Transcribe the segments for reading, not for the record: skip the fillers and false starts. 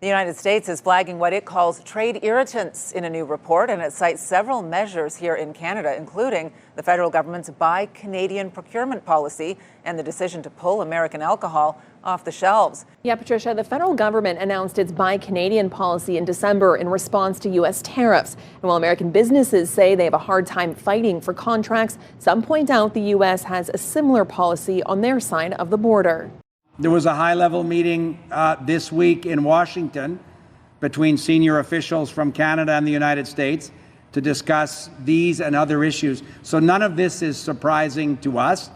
The United States is flagging what it calls trade irritants in a new report, and it cites several measures here in Canada, including the federal government's Buy Canadian procurement policy and the decision to pull American alcohol off the shelves. Yeah, Patricia, the federal government announced its Buy Canadian policy in December in response to U.S. tariffs. And while American businesses say they have a hard time fighting for contracts, some point out the U.S. has a similar policy on their side of the border. There was a high-level meeting this week in Washington between senior officials from Canada and the United States to discuss these and other issues. So none of this is surprising to us.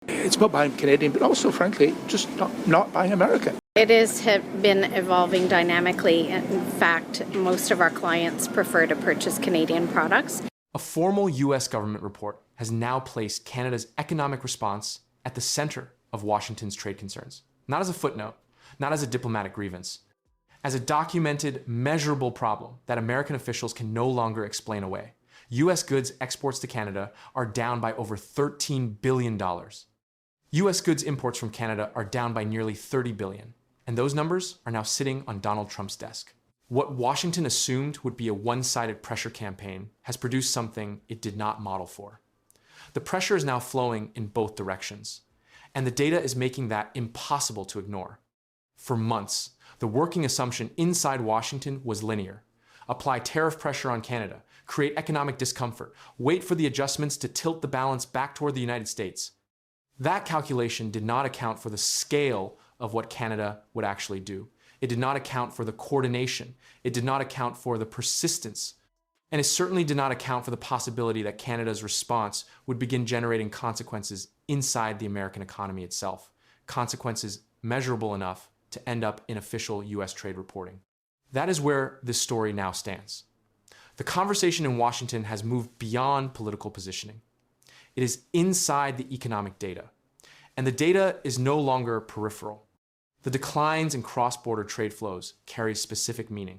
It's about buying Canadian, but also, frankly, just not buying American. It has been evolving dynamically. In fact, most of our clients prefer to purchase Canadian products. A formal U.S. government report has now placed Canada's economic response at the center of Washington's trade concerns, not as a footnote, not as a diplomatic grievance, as a documented, measurable problem that American officials can no longer explain away. U.S. goods exports to Canada are down by over $13 billion. U.S. goods imports from Canada are down by nearly $30 billion, and those numbers are now sitting on Donald Trump's desk. What Washington assumed would be a one-sided pressure campaign has produced something it did not model for. The pressure is now flowing in both directions, and the data is making that impossible to ignore. For months, the working assumption inside Washington was linear. Apply tariff pressure on Canada, create economic discomfort, wait for the adjustments to tilt the balance back toward the United States. That calculation did not account for the scale of what Canada would actually do. It did not account for the coordination. It did not account for the persistence. And it certainly did not account for the possibility that Canada's response would begin generating consequences inside the American economy itself, consequences measurable enough to end up in official U.S. trade reporting. That is where this story now stands. The conversation in Washington has moved beyond political positioning. It is inside the economic data, and the data is no longer peripheral. The declines in cross-border trade flows carry specific meaning.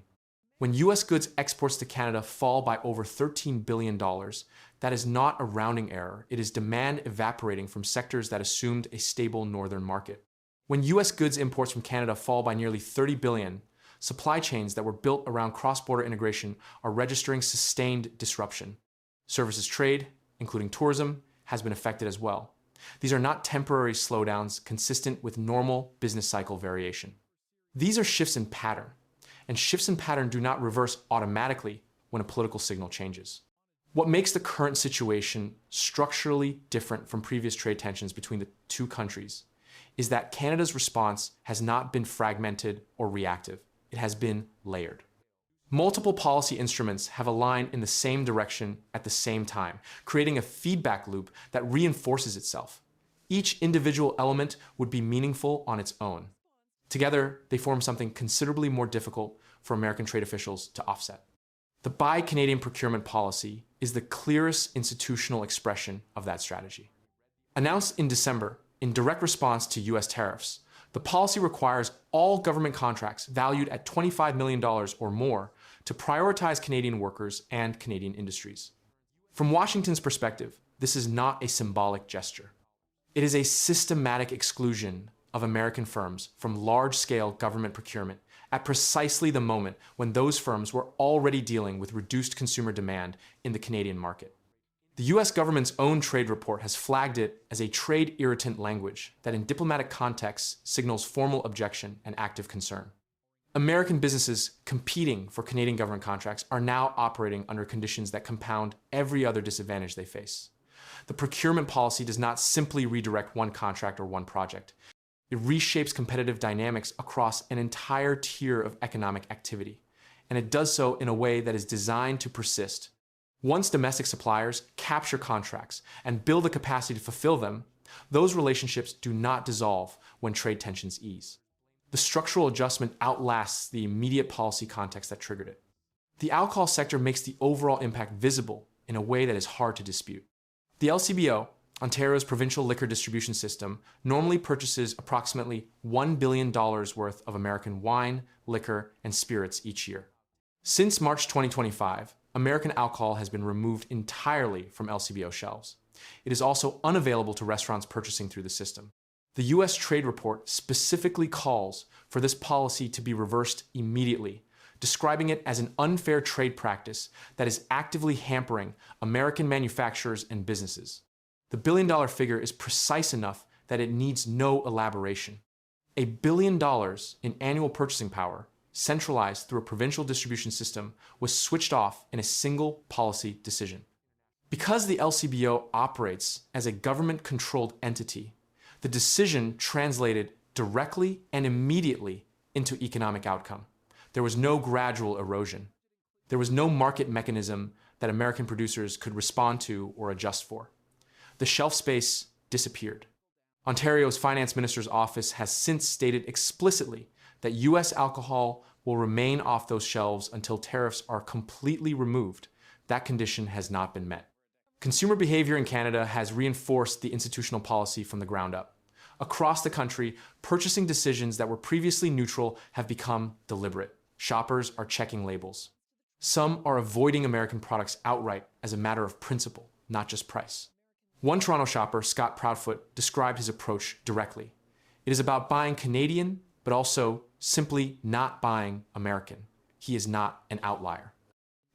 When U.S. goods exports to Canada fall by over $13 billion, that is not a rounding error. It is demand evaporating from sectors that assumed a stable northern market. When U.S. goods imports from Canada fall by nearly $30 billion, supply chains that were built around cross-border integration are registering sustained disruption. Services trade, including tourism, has been affected as well. These are not temporary slowdowns consistent with normal business cycle variation. These are shifts in pattern. And shifts in pattern do not reverse automatically when a political signal changes. What makes the current situation structurally different from previous trade tensions between the two countries is that Canada's response has not been fragmented or reactive. It has been layered. Multiple policy instruments have aligned in the same direction at the same time, creating a feedback loop that reinforces itself. Each individual element would be meaningful on its own. Together, they form something considerably more difficult for American trade officials to offset. The Buy Canadian procurement policy is the clearest institutional expression of that strategy. Announced in December, in direct response to U.S. tariffs, the policy requires all government contracts valued at $25 million or more to prioritize Canadian workers and Canadian industries. From Washington's perspective, this is not a symbolic gesture. It is a systematic exclusion of American firms from large-scale government procurement at precisely the moment when those firms were already dealing with reduced consumer demand in the Canadian market. The U.S. government's own trade report has flagged it as a trade irritant language that in diplomatic contexts signals formal objection and active concern. American businesses competing for Canadian government contracts are now operating under conditions that compound every other disadvantage they face. The procurement policy does not simply redirect one contract or one project. It reshapes competitive dynamics across an entire tier of economic activity, and it does so in a way that is designed to persist. Once domestic suppliers capture contracts and build the capacity to fulfill them, those relationships do not dissolve when trade tensions ease. The structural adjustment outlasts the immediate policy context that triggered it. The alcohol sector makes the overall impact visible in a way that is hard to dispute. The LCBO, Ontario's provincial liquor distribution system, normally purchases approximately $1 billion worth of American wine, liquor, and spirits each year. Since March 2025, American alcohol has been removed entirely from LCBO shelves. It is also unavailable to restaurants purchasing through the system. The U.S. trade report specifically calls for this policy to be reversed immediately, describing it as an unfair trade practice that is actively hampering American manufacturers and businesses. The billion-dollar figure is precise enough that it needs no elaboration. $1 billion in annual purchasing power, centralized through a provincial distribution system, was switched off in a single policy decision. Because the LCBO operates as a government-controlled entity, the decision translated directly and immediately into economic outcome. There was no gradual erosion. There was no market mechanism that American producers could respond to or adjust for. The shelf space disappeared. Ontario's finance minister's office has since stated explicitly that U.S. alcohol will remain off those shelves until tariffs are completely removed. That condition has not been met. Consumer behavior in Canada has reinforced the institutional policy from the ground up. Across the country, purchasing decisions that were previously neutral have become deliberate. Shoppers are checking labels. Some are avoiding American products outright as a matter of principle, not just price. One Toronto shopper, Scott Proudfoot, described his approach directly. It is about buying Canadian, but also simply not buying American. He is not an outlier.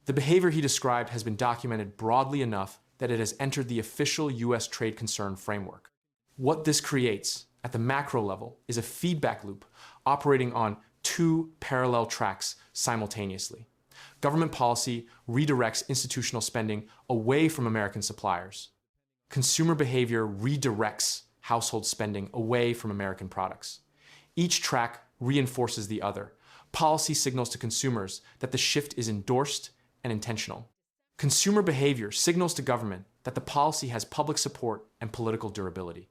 The behavior he described has been documented broadly enough that it has entered the official U.S. trade concern framework. What this creates at the macro level is a feedback loop operating on two parallel tracks simultaneously. Government policy redirects institutional spending away from American suppliers. Consumer behavior redirects household spending away from American products. Each track reinforces the other. Policy signals to consumers that the shift is endorsed and intentional. Consumer behavior signals to government that the policy has public support and political durability.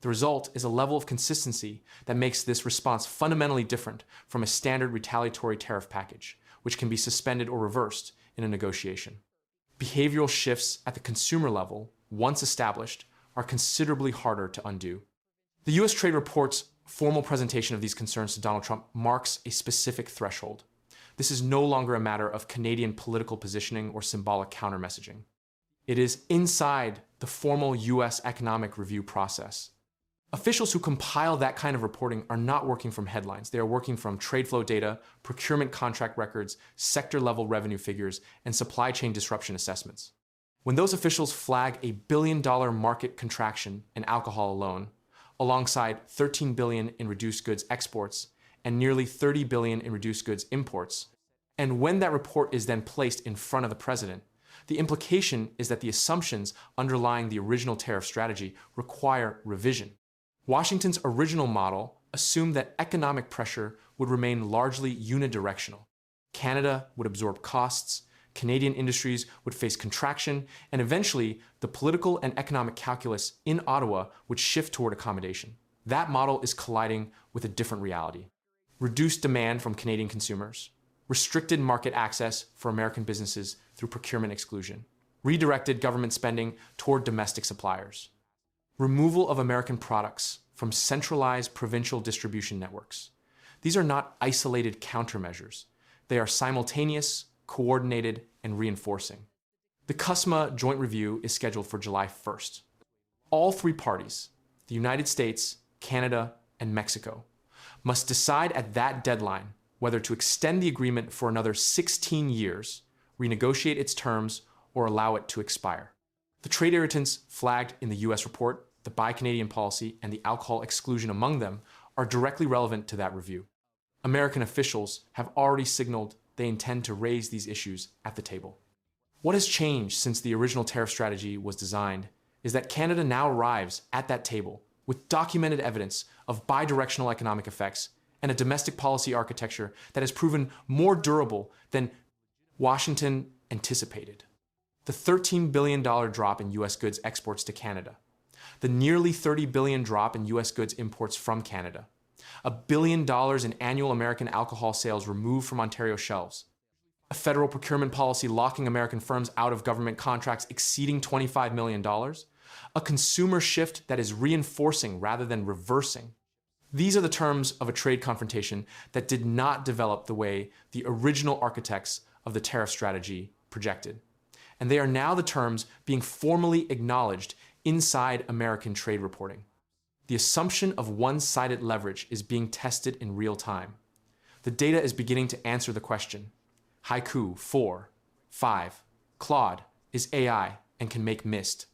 The result is a level of consistency that makes this response fundamentally different from a standard retaliatory tariff package, which can be suspended or reversed in a negotiation. Behavioral shifts at the consumer level, once established, are considerably harder to undo. The U.S. Trade Report's formal presentation of these concerns to Donald Trump marks a specific threshold. This is no longer a matter of Canadian political positioning or symbolic counter-messaging. It is inside the formal U.S. economic review process. Officials who compile that kind of reporting are not working from headlines. They are working from trade flow data, procurement contract records, sector-level revenue figures, and supply chain disruption assessments. When those officials flag $1 billion market contraction in alcohol alone, alongside $13 billion in reduced goods exports and nearly $30 billion in reduced goods imports, and when that report is then placed in front of the president, the implication is that the assumptions underlying the original tariff strategy require revision. Washington's original model assumed that economic pressure would remain largely unidirectional. Canada would absorb costs, Canadian industries would face contraction, and eventually the political and economic calculus in Ottawa would shift toward accommodation. That model is colliding with a different reality. Reduced demand from Canadian consumers, restricted market access for American businesses through procurement exclusion, redirected government spending toward domestic suppliers, removal of American products from centralized provincial distribution networks. These are not isolated countermeasures. They are simultaneous, coordinated, and reinforcing. The CUSMA joint review is scheduled for July 1st. All three parties, the United States, Canada, and Mexico, must decide at that deadline whether to extend the agreement for another 16 years, renegotiate its terms, or allow it to expire. The trade irritants flagged in the U.S. report, the Buy Canadian policy, and the alcohol exclusion among them are directly relevant to that review. American officials have already signaled they intend to raise these issues at the table. What has changed since the original tariff strategy was designed is that Canada now arrives at that table with documented evidence of bidirectional economic effects and a domestic policy architecture that has proven more durable than Washington anticipated. The $13 billion drop in U.S. goods exports to Canada, the nearly $30 billion drop in U.S. goods imports from Canada, $1 billion in annual American alcohol sales removed from Ontario shelves, a federal procurement policy locking American firms out of government contracts exceeding $25 million, a consumer shift that is reinforcing rather than reversing. These are the terms of a trade confrontation that did not develop the way the original architects of the tariff strategy projected. And they are now the terms being formally acknowledged inside American trade reporting. The assumption of one-sided leverage is being tested in real time. The data is beginning to answer the question. Haiku 4, 5, Claude is AI and can make mist.